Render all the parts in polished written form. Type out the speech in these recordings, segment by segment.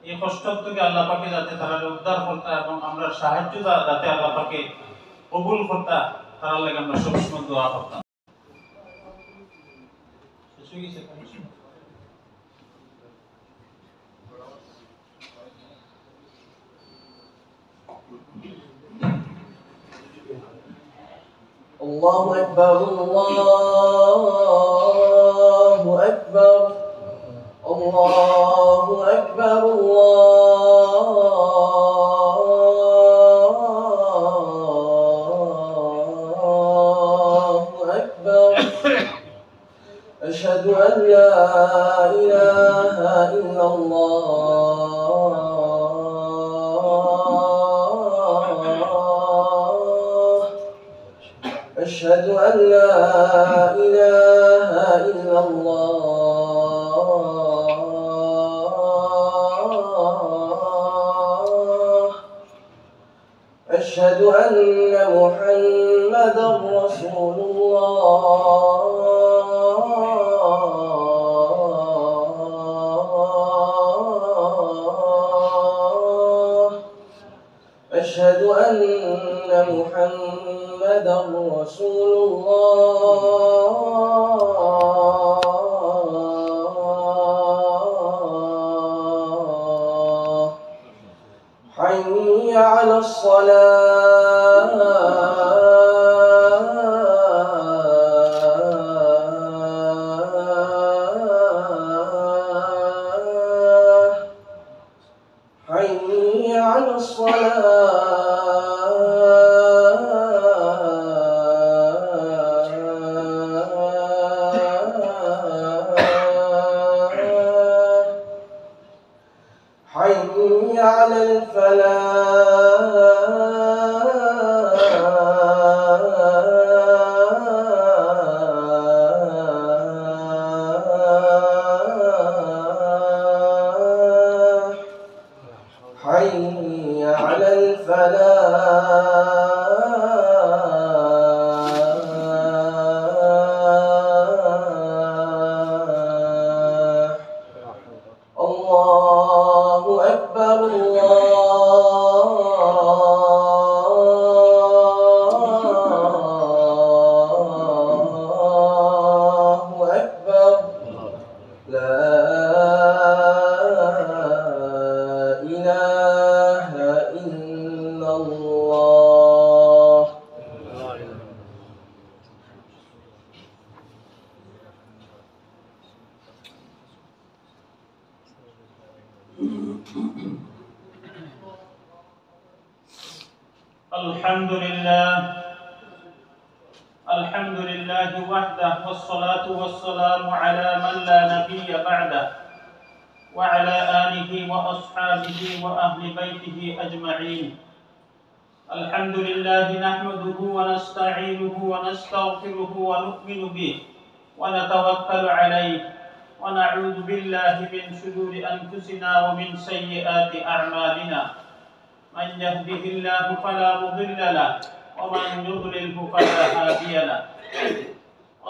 এই কষ্ট থেকে আল্লাহ পাকে যাতে তারা উদ্ধার করতা এবং আমরা সাহায্য যাতে আল্লাহ পাকে কবুল করতা তার লাগে আমরা সবসময় দোয়া করতাম। الله أكبر الله أكبر الله أكبر الله أكبر أشهد أن لا إله إلا الله أشهد أن لا إله إلا الله أشهد أن محمدا رسول الله أشهد أن محمدا رسول الله حي على الصلاة حي على الصلاة حي على الفلاح حي على الفلاح الله أكبر الله أكبر لا إله إلا الله الحمد لله وحده والصلاة والسلام على من لا نبي بعده وعلى آله وأصحابه وأهل بيته أجمعين. الحمد لله نحمده ونستعينه ونستغفره ونؤمن به ونتوكل عليه ونعوذ بالله من شرور أنفسنا ومن سيئات أعمالنا. من يهده الله فلا مضل له ومن يضلله فلا هادي له.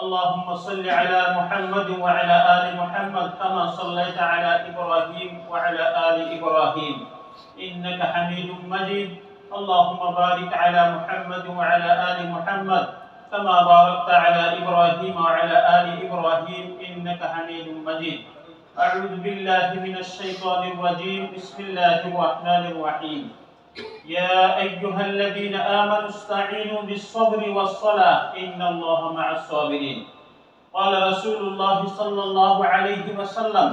اللهم صل على محمد وعلى آل محمد كما صليت على إبراهيم وعلى آل إبراهيم إنك حميد مجيد. اللهم بارك على محمد وعلى آل محمد كما باركت على إبراهيم وعلى آل إبراهيم إنك حميد مجيد. أعوذ بالله من الشيطان الرجيم. بسم الله الرحمن الرحيم. يا أيها الذين آمنوا استعينوا بالصبر والصلاة إن الله مع الصابرين. قال رسول الله صلى الله عليه وسلم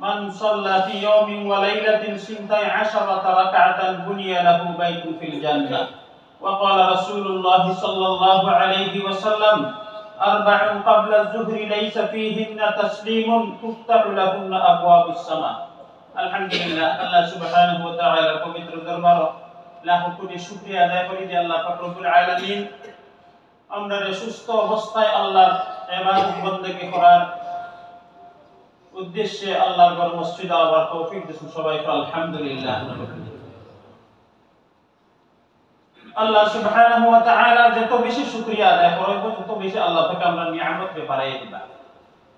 من صلى في يوم وليلة 12 ركعة بني له بيت في الجنة. وقال رسول الله صلى الله عليه وسلم 4 قبل الظهر ليس فيهن تسليم تفتح لهن أبواب السماء. আলহামদুলিল্লাহ, আল্লাহ সুবহানাহু ওয়া তাআলার পবিত্র দরবার লাখো কোটি শুকরিয়া আদায় করি যে আল্লাহ পাক রব্বুল আলামিন আমরারে সুস্থ অবস্থায় আল্লাহর ইবাদত বندگی করার উদ্দেশ্যে আল্লাহর ঘর মসজিদে আবার তৌফিক দিয়েছেন। সবাইকে আলহামদুলিল্লাহ। আল্লাহ সুবহানাহু ওয়া তাআলা যত বেশি শুকরিয়া আদায় করব তত বেশি আল্লাহ পাক আমরা নিয়ামত বাড়াইয়ে দিবা।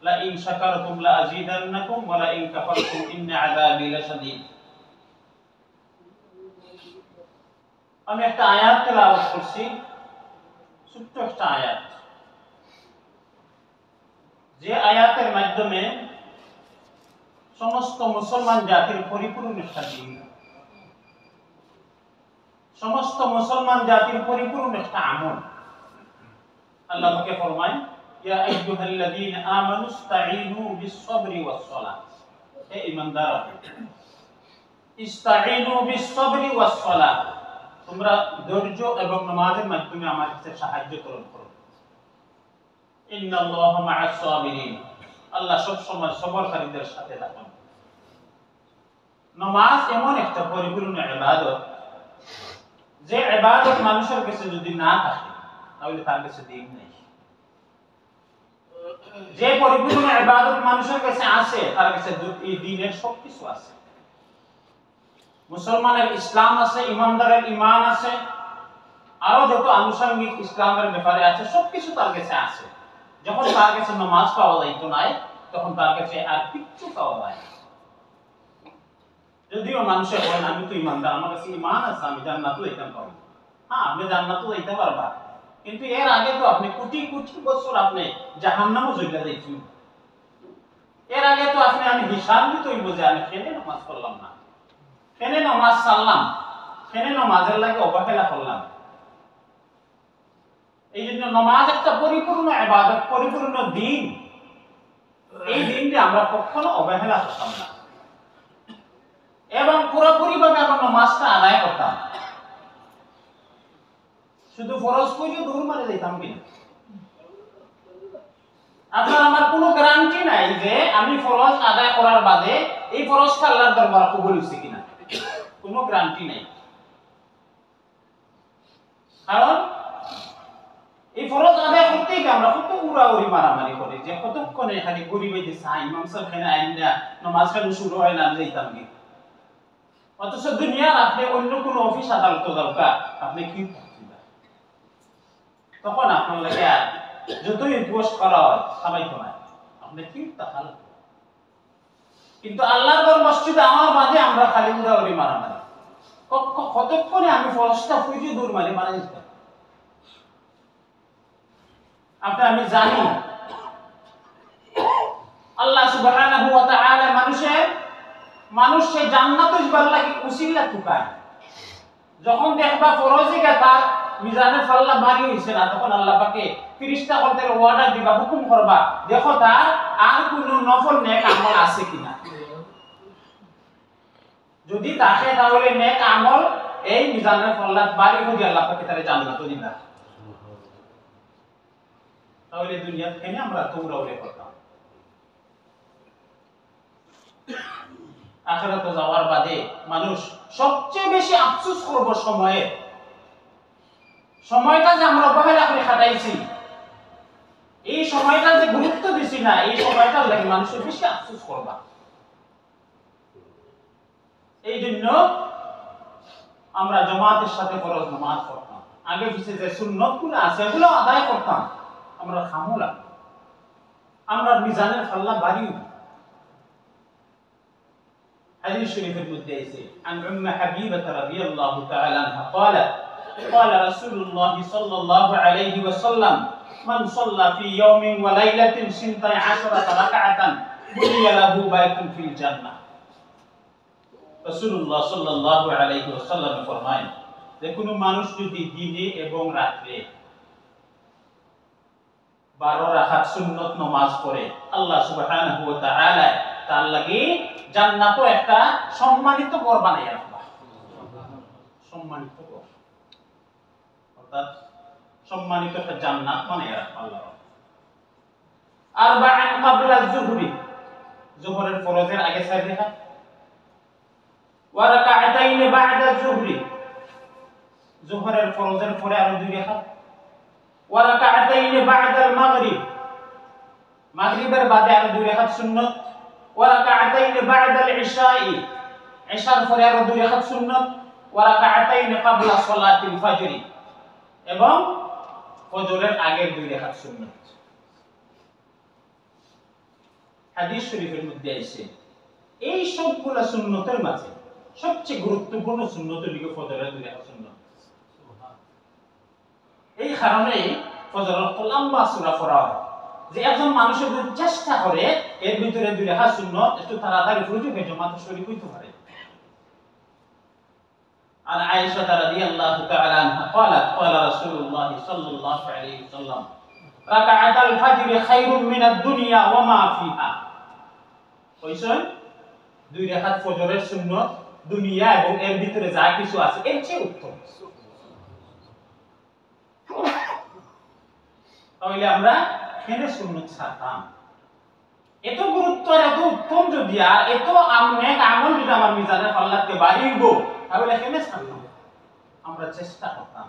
লা ইন শাকারতুম লা আযীদান্নাকুম ওয়া লা ইন কাফারতুম ইন্না আযাবি লাশাদীদ। আমি একটা আয়াত তেলাওয়াত করছি, ছোট্ট একটা আয়াত, যে আয়াতের মাধ্যমে সমস্ত মুসলমান জাতির পরিপূর্ণ একটা দিন, সমস্ত মুসলমান জাতির পরিপূর্ণ একটা আমল। আল্লাহ পাক ফরমায়, ইয়া আইয়ুহাল্লাযীনা আমানু ইসতাঈনু বিস-সাবরি ওয়াস-সালাহ। হে ঈমানদার, ইসতাঈনু বিস-সাবরি ওয়াস-সালাহ, তোমরা ধৈর্য এবং নামাজের মাধ্যমে আমার কাছে সাহায্য করো। ইন্নাল্লাহা মা'আস-সাবিরিন, আল্লাহ সব সময় সবরকারীদের সাথে থাকেন। নামাজ এমন একটা পরিপূর্ণ ইবাদত, যে ইবাদত মানুষের কাছে যদি না থাকে তাহলে তার কাছে দিন নেই। যে পরিপূর্ণ ইবাদত মানুষের কাছে আছে তার কাছে এই দ্বীনের সবকিছু আছে। মুসলমানের ইসলাম আছে, ইমানদারের ঈমান আছে, আরো যত আনুষঙ্গিক ইসলামের ব্যাপারে আছে সবকিছু তার কাছে আছে। যখন তার কাছে নামাজ পাওয়া যাইতো না, তখন তার কাছে আর কিচ্ছু পাওয়া যায় না। যদিও মানুষে বলেন আমি তো ইমানদার, আমার কাছে ঈমান আছে, আমি জান্নাতও যাইতে পারবো। হ্যাঁ, আপনি জান্নাতও যাইতে পারবা, কিন্তু এর আগে তো আপনি কোটি কোটি বছর আপনি জাহান্নামও জ্বলা যাইছেন। এর আগে তো আমি হিসাব দিতেই বুঝে আমি কেনে নামাজ পড়লাম না, কেনে নামাজ সারলাম, কেনে নামাজের লাগে অবহেলা করলাম। এই জন্য নামাজ একটা পরিপূর্ণ ইবাদত, পরিপূর্ণ দিন। এই দিনটি আমরা কখনো অবহেলা করতাম না এবং পুরোপুরিভাবে আমরা নামাজটা আদায় করতাম। শুধু ফরজ পড়িয়ে দূর মারে যেতাম কিনা? আপনার আমার কোনো গ্যারান্টি নাই যে আমি ফরজ আদায় করার বাদে এই ফরজটা আল্লাহর দরবারে কবুল হইছে কিনা, কোনো গ্যারান্টি নাই। কারণ এই ফরজ আদায় করতে গিয়ে আমরা কত উড়াউড়ি মারামারি করি, যে কতক্ষণে খালি গরিবে যে চাই ইমাম সাহেব খানে আইন না, নামাজ খালি শুরু হয় না, যেতাম কি। অথচ দুনিয়ার আপনি অন্য কোনো অফিস আদালত দরকার, আপনি কি তখন আপনার লাগে আর যতই পোস্ট করা হয় সবাইতো না, আপনি কি তাকাল। কিন্তু আল্লাহর মসজিদে আমার মাঝে আমরা খালি উড়াউড়ি মারামারি, কতক্ষণে আমি ফরজটা ফুইজে দূর মারি মারা যেতাম। আমি জানি আল্লাহ সুবহানাহু ওয়া তাআলা মানুষে জান্নাতে যাবার লাগি উসিলা টুকায়। যখন দেখবা ফরজিকা তার মিজানের পাল্লা ভারী হইছে না, তখন আল্লাহ পাকে ফেরেশতা হতে অর্ডার দিবা, হুকুম করবা, দেখো তার আর কোনো নফল নেক আমল আছে কিনা। যদি থাকে তাহলে নেক আমল এই মিজানের পাল্লা ভারী হয়ে আল্লাহ পাকে তারে জান্নাতে দিবা। তাহলে দুনিয়া থেকে আমরা দৌড়াউড়ি করতাম। আখিরাতে যাওয়ার বাদে মানুষ সবচেয়ে বেশি আফসোস করবে সময়টা যে আমরা অবহেলা করে কাটাইছি, এই সময়টা যে গুরুত্ব দিছি না, এই সময়টার লাগে মানুষ বেশি আফসোস করবা। এই জন্য আমরা জামাতের সাথে ফরজ নামাজ পড়তাম, আগে পিছে যে সুন্নতগুলো আছে এগুলো আদায় করতাম, আমরা খামুলা, আমরা মিজানের পাল্লা ভারী। حديث شريف المدعي عن أم حبيبة رضي الله تعالى عنها قالت قال رسول الله صلى الله عليه وسلم من صلى في يوم وليلة 12 ركعة بني له بيت في الجنة। রাসূলুল্লাহ সাল্লাল্লাহু আলাইহি ওয়াসাল্লাম ফরমায় যে কোনো মানুষ যদি দিনে এবং রাতে 12 রাকাত সুন্নত নামাজ পড়ে, আল্লাহ সুবহানাহু ওয়া তাআলা তার লাগি জান্নাতও একটা সম্মানিত ঘর বানাইয়া রাখবা। সম্মানিত ঘর অর্থাৎ সম্মানিত একটা জান্নাত বানাইয়া রাখবা আল্লাহ। আরবাআন ক্বাবলা যুহরি, যোহরের ফরজের আগে 4 রাকাত, ওয়া রাকাতাইন বা'দা যুহরি, যোহরের ফরজের পরে আরো 2 রাকাত, ওয়া রাকাতাইন বা'দাল মাগরিব, মাগরিবের বাদে আরো 2 রাকাত সুন্নাত, ওয়া রাকাতাইন বা'দাল ইশাই, ইশার পরে আরো 2 রাকাত সুন্নাত, ওয়া রাকাতাইন ক্বাবলা সালাতিল ফজর, এবং ফজরের আগের 2 রাকাত সুন্নাত। হাদিস শরীফের মধ্যে আছে এই সবগুলা সুন্নতের মাঝে সবচেয়ে গুরুত্বপূর্ণ সুন্নত হলো ফজরের 2 রাকাত সুন্নাত। কারণে ফজরের ওয়াক্ত লম্বা সূরা পড়া হয় যে একজন মানুষের যদি চেষ্টা করে এর ভিতরে দুই রাকাত সুন্নাত একটু তাড়াতাড়ি ফজরের জামাতে শরীক হইতে পারে عن عائشة رضي الله تعالى عنها قالت قال رسول الله صلى الله عليه وسلم ركعت الفجر خير من الدنيا وما فيها কইছেন দুই রাকাত ফজরের সুন্নাত দুনিয়া এবং এর ভিতরে যা কিছু আছে এর চেয়ে উত্তম তাহলে আমরা কেন সুন্নাত ছাড়তাম এত গুরুত্ব এত উত্তম যদি আর এত আমল যদি আমার মিজানের পাল্লাতে বাড়িব তাহলে কেন ছাড়তাম আমরা চেষ্টা করতাম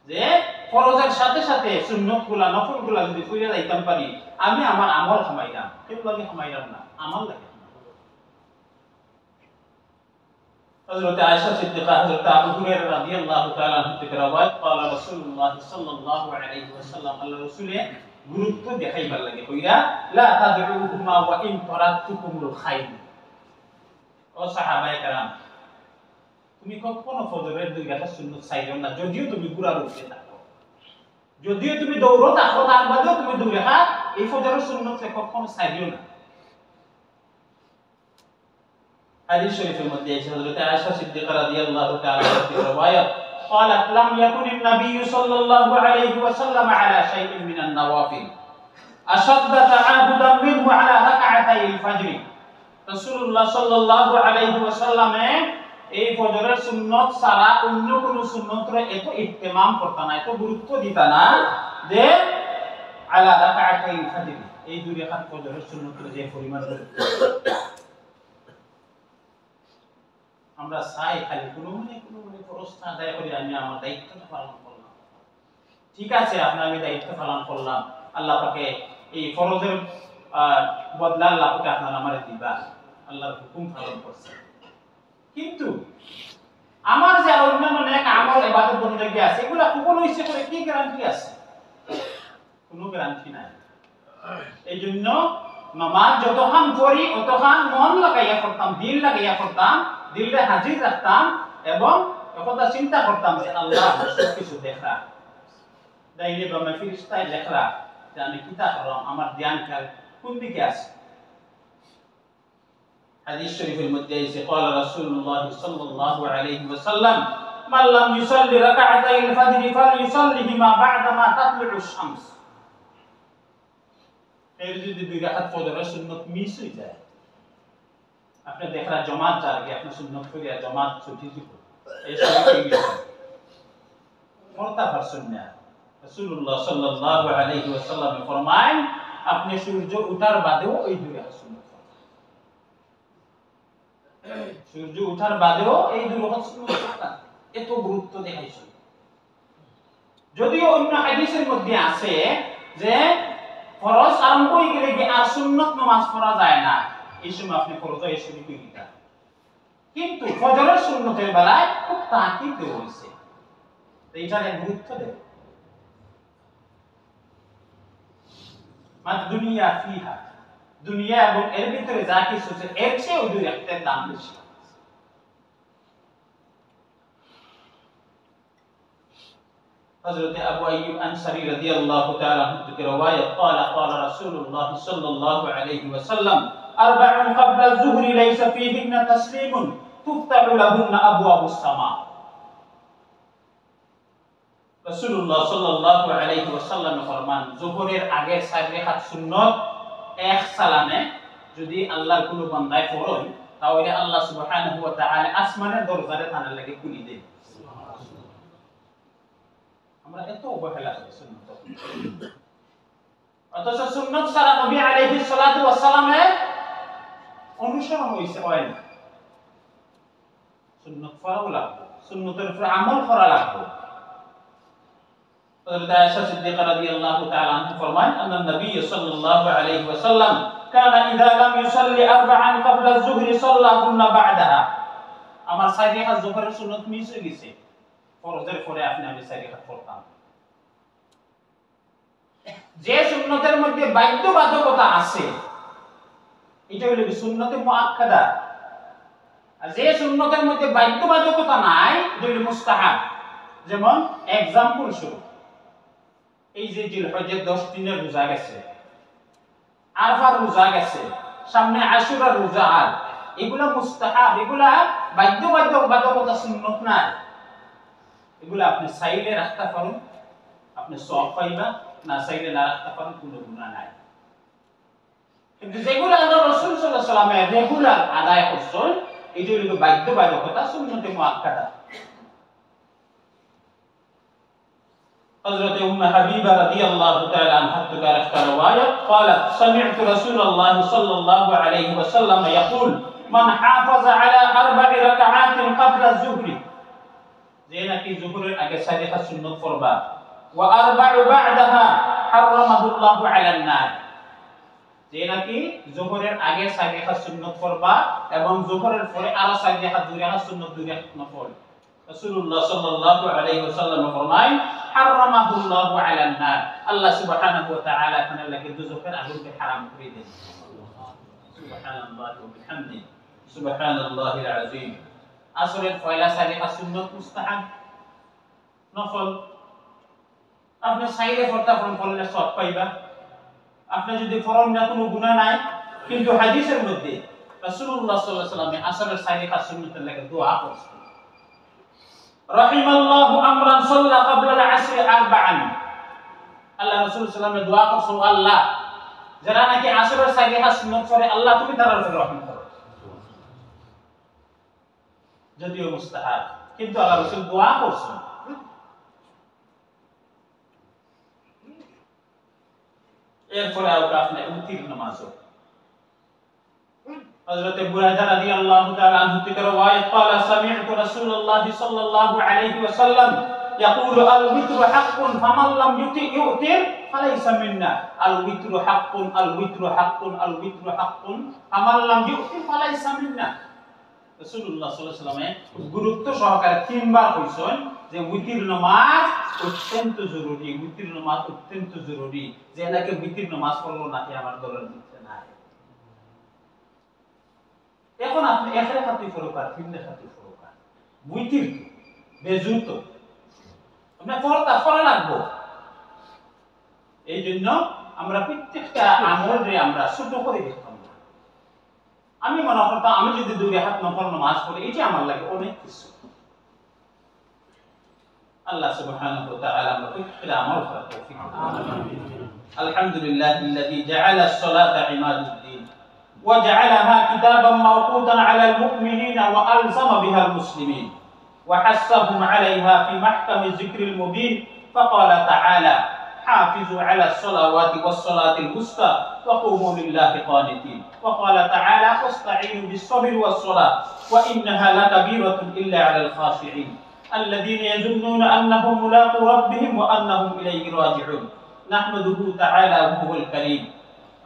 যে ফরজের সাথে সাথে সুন্নতগুলা নফলগুলা যদি কইরা যাইতাম পারি আমি আমার আমল কামাইলাম কেউ লাগে কামাইলাম না আমল লাগে হযরত আয়েশা সিদ্দিকা হযরত আবু হুরায়রা রাদিয়াল্লাহু তাআলা আনহু থেকে রওয়ায়াত قال রাসূলুল্লাহ সাল্লাল্লাহু আলাইহি ওয়াসাল্লাম আল্লাহ রাসূলে গুরুত্ব দেখাইবার লাগে কইরা লা তাদউহুমা ওয়া ইন তারাতুকুমুল খায়র ও সাহাবায়ে কেরাম তুমি কখনো ফজরের দুই রাকাত সুন্নাত ছাইরো না যদিও তুমি গুরার উপরে থাকো যদিও তুমি দৌড় থাকো তার বাদেও তুমি দুই রাকাত এই ফজরের সুন্নাত কখনো ছাইরো না حديث شريف المدعي حضرت عائشة صديقة رضي الله تعالى عنها في رواية قالت لم يكن النبي صلى الله عليه وسلم على شيء من النوافل أشد تعاهدا منه على ركعتي الفجر رسول الله صلى الله عليه وسلم এই ফজরের সুন্নাত ছাড়া অন্য কোন সুন্নতের এত ইহতিমাম করতা না এত গুরুত্ব দিতা না যে আলা রাকাতাই ফজর এই দুই রাকাত ফজরের সুন্নতের যে পরিমাণ আমরা চাই খালি কোনো ফরজটা আদায় করি আমি আমার দায়িত্বটা পালন করলাম ঠিক আছে আমি দায়িত্ব পালন করলাম আল্লাহ পাকে এই ফরজের বদলা আল্লাহ পাকে আপনারা আমারে দিবা আল্লাহর হুকুম পালন করছে কিন্তু আমার যে আর অন্যান্য নেক আমল ইবাদত বندگی আছে এগুলা কবুল হইছে করে কি গ্যারান্টি আছে কোনো গ্যারান্টি নাই এইজন্য নামাজ যতক্ষণ পড়ি ততক্ষণ মন লাগাইয়া করতাম দিল লাগাইয়া করতাম দিলে হাজির রাখতাম এবং একথা চিন্তা করতাম যে আল্লাহ সবকিছু দেখা দাইলে বামে ফেরেশতায় লেখরা যে আমি কিতা করলাম আমার ধ্যান কোন দিকে আছে হাদিস শরীফের মধ্যে এসে قال رسول الله صلى الله عليه وسلم من لم يصلي ركعتي الفجر فليصليهما بعدما تطلع الشمس এর যদি দুই রাকাত ফজরের সুন্নাত মিস হয়ে যায় আপনি দেখরা জামাত যাবে আপনি সুন্নাত করিয়া জামাত ছুটি দিব এই সব কি ফরতা পারছেন না রাসূলুল্লাহ সাল্লাল্লাহু আলাইহি ওয়াসাল্লাম ফরমান আপনি সূর্য ওঠার বাদেও এই দুই রাকাত সুন্নাত সূর্য ওঠার বাদেও এই দুই রাকাত সুন্নাত এত গুরুত্ব দেখাইছে যদিও অন্য হাদিসের মধ্যে আছে যে ফরজ আরম্ভ হয়ে গেলে কি আর সুন্নাত নামাজ পড়া যায় না এই সময় আপনি ফরজ এই শুরু করে দিতা কিন্তু ফজরের সুন্নতের বেলায় খুব তাকিদ দেওয়া হয়েছে এইটার গুরুত্ব দেব মানে দুনিয়া ফিহা দুনিয়া এবং এর ভিতরে যা কিছু আছে এর চেয়ে ওই দুই রাকাতের দাম বেশি حضرت ابو ايوب انصاري رضي الله تعالى عنه کی روایت قال قال رسول الله صلى الله عليه وسلم اربع قبل الظهر ليس فيهن تسليم تفتح لهن ابواب السماء রাসূলুল্লাহ সাল্লাল্লাহু আলাইহি ওয়াসাল্লাম ফরমান যোহরের আগের 4 রাকাত সুন্নাত এক সালামে যদি আল্লাহর কোন বান্দায় পড়ে তাহলে আল্লাহ সুবহানাহু ওয়া তাআলা আসমানের দরজারে তানার লাগি খুলে দেন আমরা এত অবহেলা করি সুন্নাত অথচ সুন্নাত ছাড়া নবী আলাইহিস সালাতু ওয়াস সালামের অনুসরণ হইছে হয় না সুন্নাত পড়া লাগবে সুন্নতের উপর আমল করা লাগবে হযরত আয়েশা সিদ্দিকা রাদিয়াল্লাহু তাআলা আনহা ফরমান আন নবী সাল্লাল্লাহু আলাইহি ওয়াসাল্লাম কানা ইযা লাম ইউসাল্লি আরবা'আন ক্বাবলা আয-যুহরি সাল্লাহুন্না বা'দাহা আমার সাইয়্যিদা যোহরের সুন্নাত মিস হয়ে গেছে ফরজের পরে আপনি আমি 4 রাকাত পড়তাম যে সুন্নতের মধ্যে বাধ্যবাধকতা আছে এটা হলো সুন্নতে মুআক্কাদা আর যে সুন্নতের মধ্যে বাধ্যবাধকতা নাই এটা হলো মুস্তাহাব যেমন एग्जांपल শুরু এই যে জিলহজ্জের 10 দিনের রোজা গেছে, আরফার রোজা গেছে, সামনে আশুরার রোজা, আর এগুলা মুস্তাহাব, এগুলা বাধ্যবাধকতা সুন্নত না। এগুলা আপনি চাইলে রাখতে পারেন, আপনি সওয়াব পাইবা, না চাইলে না রাখতে পারেন, কোনো গুনাহ নাই। কিন্তু যেগুলো আল্লাহ রাসূল সাল্লাল্লাহু আলাইহি ওয়াসাল্লাম রেগুলার আদায় করছেন, এটা হলো বাধ্যবাধকতা, সুন্নতে মুআক্কাদা। حضرت ام حبیبہ رضی اللہ تعالی عنہ کا روایت قالت سمعت رسول الله صلى الله عليه وسلم يقول من حافظ على 4 ركعات قبل الظهر যে নাকি যোহরের আগে সাদিকা সুন্নাত পড়বা ওয়া 4 بعدها حرمه الله على النار, যে নাকি যোহরের আগে সাদিকা সুন্নাত পড়বা এবং যোহরের পরে আরো সাদিকা 2 রাকাত সুন্নাত 2 রাকাত নফল, রাসূলুল্লাহ সাল্লাল্লাহু আলাইহি ওয়াসাল্লাম ফরমায় হারামাহুল্লাহু আলান নার, আল্লাহ সুবহানাহু ওয়া তাআলা তার লাগি দুজকের আগুনকে হারাম করে দেন। সুবহানাল্লাহি ওয়া বিহামদিহি সুবহানাল্লাহিল আযীম। আসরের পয়লা সাদিকা সুন্নাত মুস্তাহাব নফল, আপনি সাইলে পড়তা পড়লে সওয়াব পাইবা, আপনি যদি পড়েন না কোনো গুনাহ নাই। কিন্তু হাদিসের মধ্যে রাসূলুল্লাহ সাল্লাল্লাহু আলাইহি ওয়াসাল্লাম আসরের সাদিকা সুন্নাতের লাগি দোয়া করছেন, রাহিমাল্লাহু আমরান সাল্লা ক্বাবলা আল-আসর আরবাআন। আল্লাহ রাসূল সাল্লাল্লাহু আলাইহি ওয়াসাল্লাম দোয়া করছেন, আল্লাহ যারা নাকি আসরের সাদিকা সুন্নাত পড়ে আল্লাহ তুমি তাদের উপর রহম করো। যদিও মুস্তাহাব, কিন্তু আল্লাহ রাসূল দোয়া করছেন। এরপরে আপনি উতির নামাজও حضرت বুরায়দা রাদিয়াল্লাহু তাআলা আনহু থেকে রওয়ায়াত قال سمعت رسول الله صلى الله عليه وسلم يقول الوتر حق فمن لم يؤتر فليس منا الوتر حق الوتر حق الوتر حق فمن لم يؤتر فليس منا। রাসূলুল্লাহ সাল্লাল্লাহু আলাইহি ওয়াসাল্লামে গুরুত্ব সহকারে তিনবার কইছেন যে উতির নামাজ অত্যন্ত জরুরি, উতির নামাজ অত্যন্ত জরুরি, যে নাকি উতির নামাজ পড়লো না কি আমার দলের মধ্যে নাই। এখন আপনি এক রাকাতই ফরকার, 3 রাকাতই ফরকার, উতির বেজুত আপনি পড়া লাগবে। এই জন্য আমরা প্রত্যেকটা আমলরে আমরা ছোট করে দেখতাম না। আমি মনে করতাম আমি যদি 2 রাকাত নফল নামাজ পড়ি এটা আমার লাগে অনেক কিছু। আল্লাহ সুবহানাহু ওয়া তাআলা আমাদের প্রত্যেকটা আমল করার তৌফিক দান করুন। আলহামদুলিল্লাহিল্লাযী জাআলা আস-সালাতা ইমাদুদ-দ্বীন ওয়া জাআলাহা কিতাবান মাওকুতান আলাল মুমিনিনা ওয়া আলজামা বিহাল মুসলিমিন ওয়া হাসাহুম আলাইহা ফি মাহকামি যিকরিল মুবিন ফাকালা তাআলা حافظوا على الصلوات والصلاة الوسطى وقوموا لله قانتين وقال تعالى واستعينوا بالصبر والصلاة وإنها لكبيرة إلا على الخاشعين الذين يظنون أنهم ملاقو ربهم وأنهم إليه راجعون نحمده تعالى وهو الكريم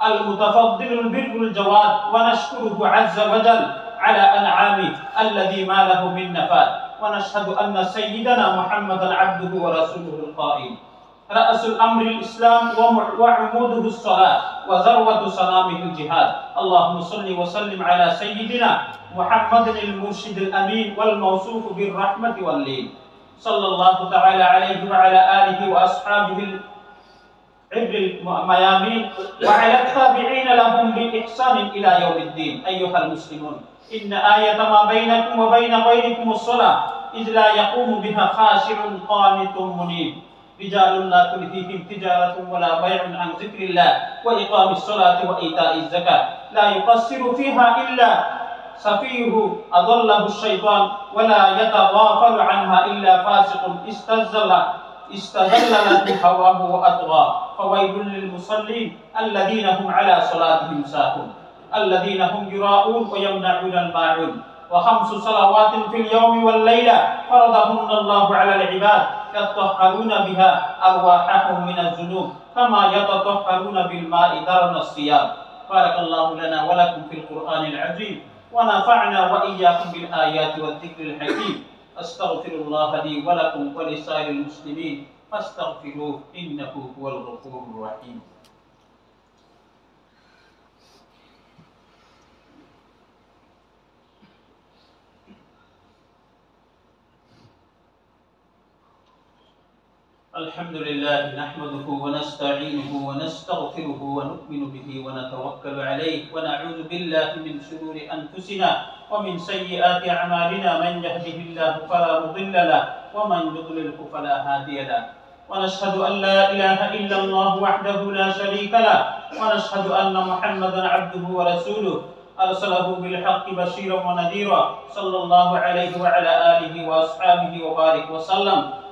المتفضل البر الجواد ونشكره عز وجل على أنعامه الذي ما له من نفاد ونشهد أن سيدنا محمدا عبده ورسوله القائم رأس الأمر الإسلام وعموده الصلاة وذروة سنامه الجهاد اللهم صل وسلم على سيدنا محمد المرشد الأمين والموصوف بالرحمة واللين صلى الله تعالى عليه وعلى آله وأصحابه العبر الميامين وعلى التابعين لهم بإحسان إلى يوم الدين أيها المسلمون إن آية ما بينكم وبين غيركم الصلاة إذ لا يقوم بها خاشع قانت منيب رجال لا تلهيهم تجارة ولا بيع عن ذكر الله وإقام الصلاة وإيتاء الزكاة لا يقصر فيها إلا سفيه أضله الشيطان ولا يتغافل عنها إلا فاسق استذل له هواه وأطغى فويل للمصلين الذين هم على صلاتهم ساهون الذين هم يراءون ويمنعون الماعون وخمس صلوات في اليوم والليلة فرضهن الله على العباد يتطهرون بها أرواحهم من الذنوب كما يتطهرون بالماء درن الصيام بارك الله لنا ولكم في القرآن العظيم ونفعنا وإياكم بالآيات والذكر الحكيم أستغفر الله لي ولكم ولسائر المسلمين فاستغفروه إنه هو الغفور الرحيم الحمد لله نحمده ونستعينه ونستغفره ونؤمن به ونتوكل عليه ونعوذ بالله من شرور أنفسنا ومن سيئات أعمالنا من يهده الله فلا مضل له ومن يضلله فلا هادي له ونشهد أن لا إله إلا الله وحده لا شريك له ونشهد أن محمدا عبده ورسوله أرسله بالحق بشيرا ونذيرا صلى الله عليه وعلى آله وأصحابه وبارك وسلم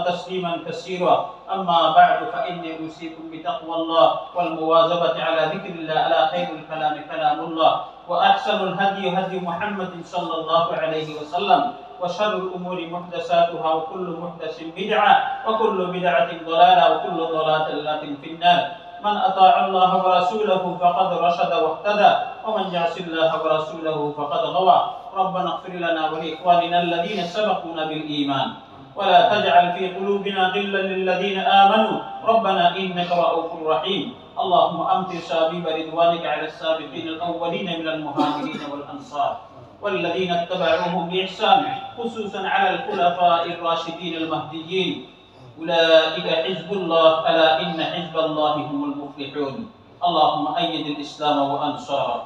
تسليما كثيرا. أما بعد فإني أوصيكم بتقوى الله والمواظبة على ذكر الله على خير الكلام كلام الله وأحسن الهدي هدي محمد صلى الله عليه وسلم وشر الأمور محدثاتها وكل محدث بدعة وكل بدعة ضلالة وكل ضلالة في النار. من أطاع الله ورسوله فقد رشد واهتدى ومن يعص الله ورسوله فقد غوى. ربنا اغفر لنا ولإخواننا الذين سبقونا بالإيمان ولا تجعل في قلوبنا غلا للذين آمنوا ربنا إنك رؤوف رحيم. اللهم أمطر سابيب رضوانك على السابقين الأولين من المهاجرين والأنصار والذين اتبعوهم بإحسان خصوصا على الخلفاء الراشدين المهديين. أولئك حزب الله ألا إن حزب الله هم المفلحون. اللهم أيد الإسلام وأنصاره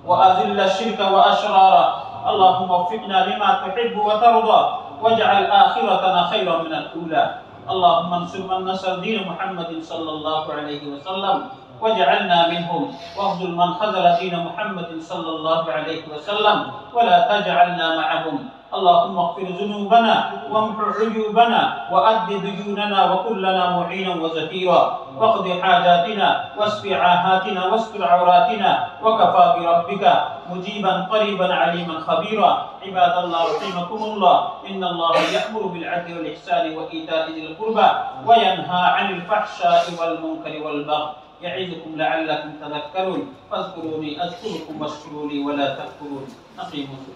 وأذل الشرك وأشراره. اللهم وفقنا لما تحب وترضى واجعل آخرتنا خيرا من الأولى. اللهم انصر من نصر دين محمد صلى الله عليه وسلم واجعلنا منهم واخذل من خذل دين محمد صلى الله عليه وسلم ولا تجعلنا معهم. اللهم اغفر ذنوبنا وامح عيوبنا وأد ديوننا وكن لنا معينا وزكيرا واقض حاجاتنا واشف عاهاتنا واستر عوراتنا وكفى بربك مجيبا قريبا عليما خبيرا. عباد الله رحمكم الله إن الله يأمر بالعدل والإحسان وإيتاء ذي القربى وينهى عن الفحشاء والمنكر والبغي يعظكم لعلكم تذكرون. فاذكروني أذكركم واشكروا لي ولا تكفرون. أقيموا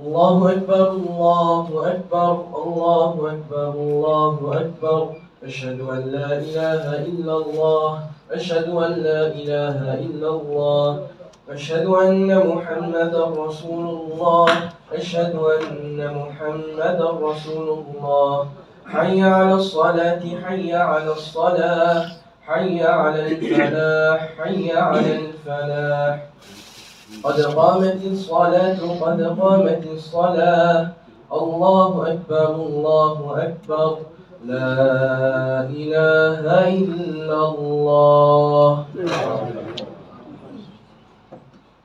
الله أكبر الله أكبر الله أكبر الله أكبر. أشهد أن لا إله إلا الله أشهد أن لا إله إلا الله أشهد أن محمدا رسول الله أشهد أن محمدا رسول الله. حي على الصلاة حي على الصلاة حي على الفلاح حي على الفلاح. قد قامت الصلاة قد قامت الصلاة. الله أكبر الله أكبر. لا إله إلا الله.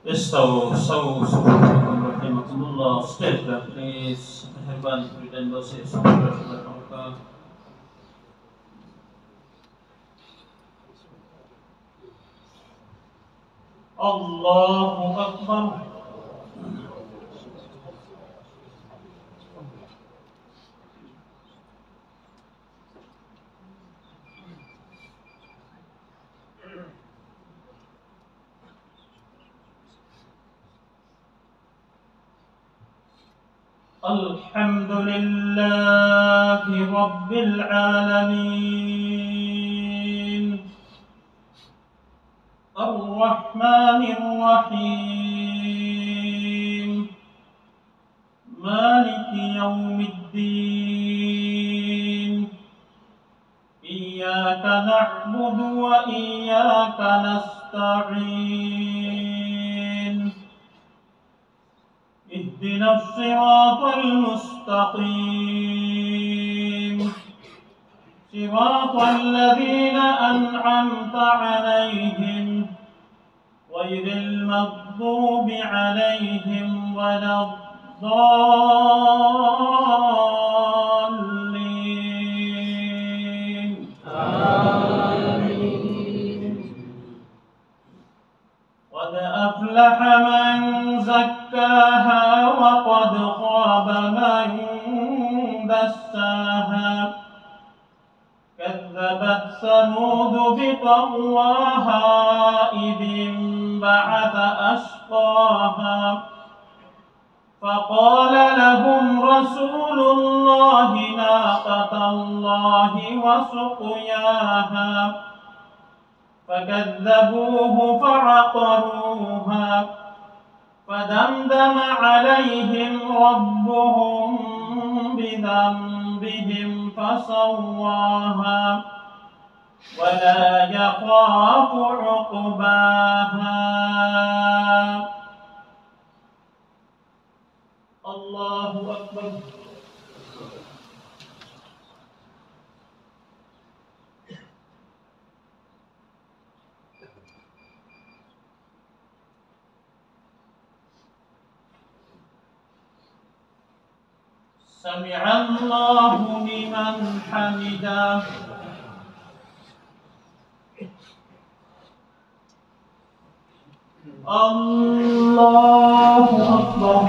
استووا صفوفكم رحمكم الله. Stand up please. Mehrbani berikan dosa subhanallah. Allahu Akbar. الحمد لله رب العالمين الرحمن الرحيم مالك يوم الدين. إياك نعبد وإياك نستعين. اهدنا الصراط المستقيم صراط الذين أنعمت عليهم غير المغضوب عليهم ولا الضالين. آمين. قد أفلح من زكاها وقد خاب من دساها. كذبت ثمود بطغواها إذ انبعث أشقاها فقال لهم رسول الله ناقة الله وسقياها فكذبوه فعقروها فدمدم عليهم ربهم بذنبهم فسواها ولا يخاف عقباها. الله أكبر. سمع الله لمن حمده. الله أكبر.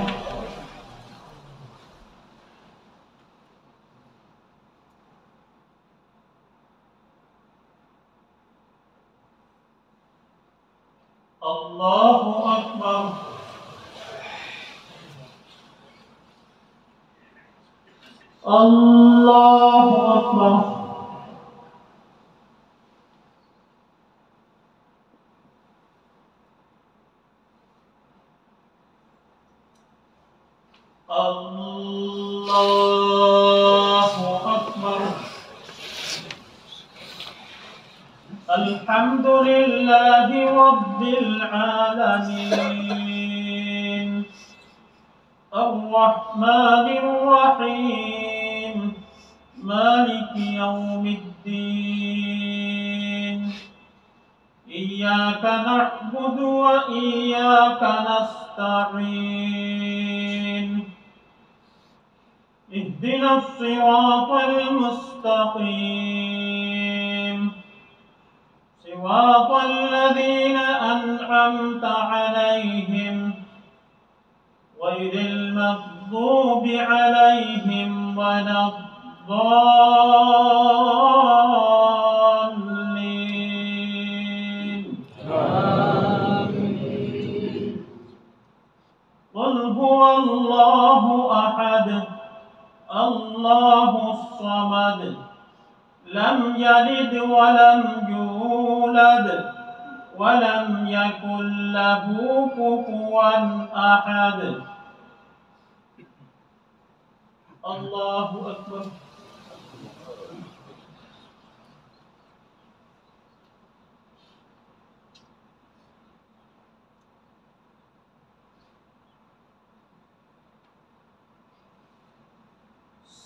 الله أكبر. الله أكبر. الله أكبر. الحمد لله رب العالمين الرحمن الرحيم مالك يوم الدين إياك نعبد وإياك نستعين اهدنا الصراط المستقيم صراط الذين أنعمت عليهم غير المغضوب عليهم ولا الضالين. آمين. قل هو الله أحد الله الصمد لم يلد ولم يولد ولم يكن له كفوا أحد. الله أكبر.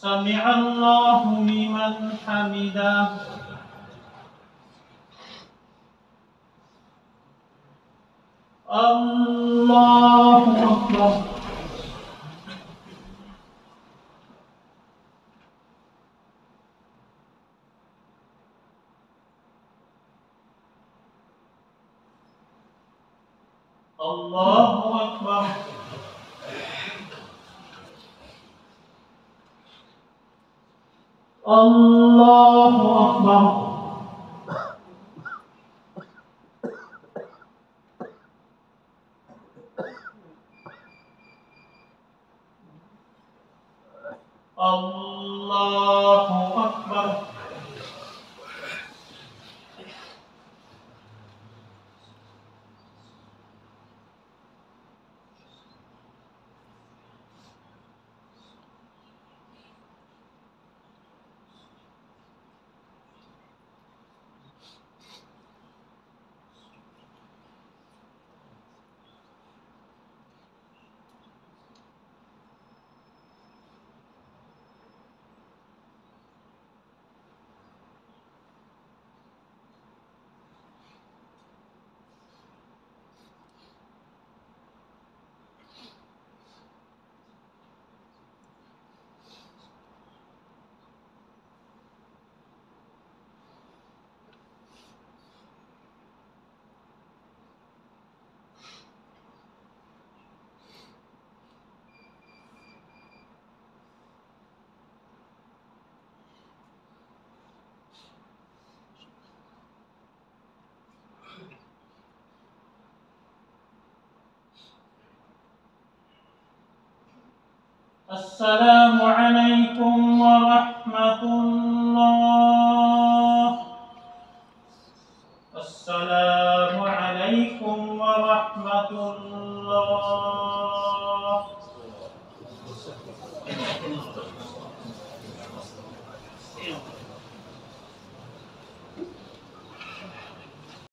سمع الله لمن حمده. الله أكبر. الله أكبر. الله أكبر. الله أكبر. السلام عليكم